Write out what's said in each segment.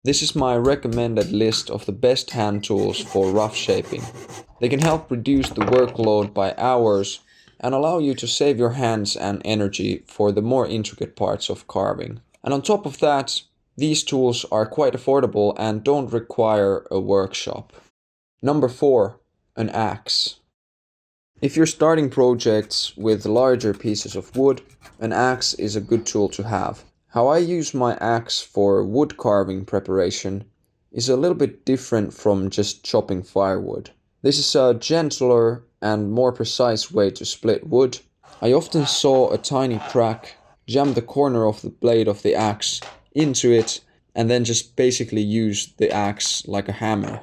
This is my recommended list of the best hand tools for rough shaping. They can help reduce the workload by hours and allow you to save your hands and energy for the more intricate parts of carving. And on top of that, these tools are quite affordable and don't require a workshop. Number 4, an axe. If you're starting projects with larger pieces of wood, an axe is a good tool to have. How I use my axe for wood carving preparation is a little bit different from just chopping firewood. This is a gentler and more precise way to split wood. I often saw a tiny crack, jam the corner of the blade of the axe into it, and then just basically use the axe like a hammer.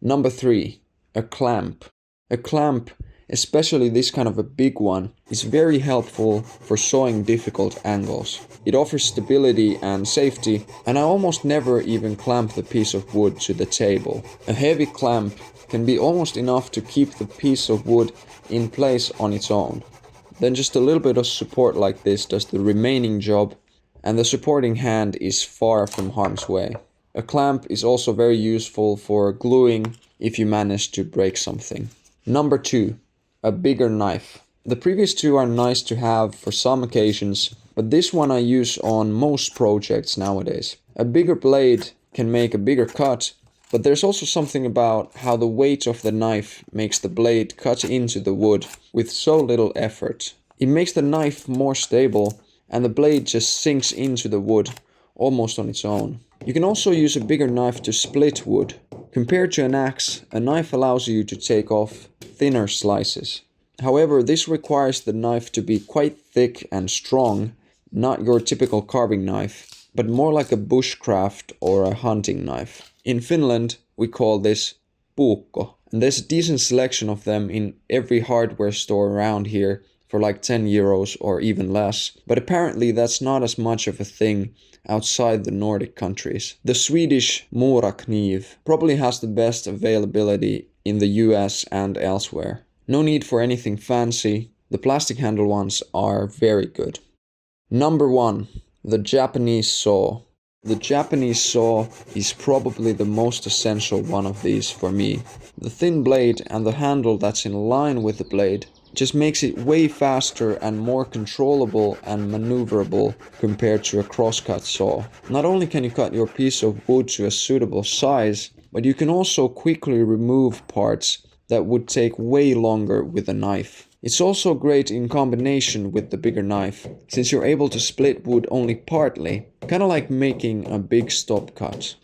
Number 3, a clamp. A clamp, especially this kind of a big one, is very helpful for sawing difficult angles. It offers stability and safety, and I almost never even clamp the piece of wood to the table. A heavy clamp can be almost enough to keep the piece of wood in place on its own. Then just a little bit of support like this does the remaining job, and the supporting hand is far from harm's way. A clamp is also very useful for gluing if you manage to break something. Number 2, a bigger knife. The previous two are nice to have for some occasions, but this one I use on most projects nowadays. A bigger blade can make a bigger cut, but there's also something about how the weight of the knife makes the blade cut into the wood with so little effort. It makes the knife more stable, and the blade just sinks into the wood almost on its own. You can also use a bigger knife to split wood. Compared to an axe, a knife allows you to take off thinner slices. However, this requires the knife to be quite thick and strong, not your typical carving knife, but more like a bushcraft or a hunting knife. In Finland, we call this puukko, and there's a decent selection of them in every hardware store around here for like 10 euros or even less, but apparently that's not as much of a thing outside the Nordic countries. The Swedish Murakniv probably has the best availability in the US and elsewhere. No need for anything fancy, the plastic handle ones are very good. Number 1, the Japanese saw. The Japanese saw is probably the most essential one of these for me. The thin blade and the handle that's in line with the blade just makes it way faster and more controllable and maneuverable compared to a crosscut saw. Not only can you cut your piece of wood to a suitable size, but you can also quickly remove parts that would take way longer with a knife. It's also great in combination with the bigger knife, since you're able to split wood only partly, kind of like making a big stop cut.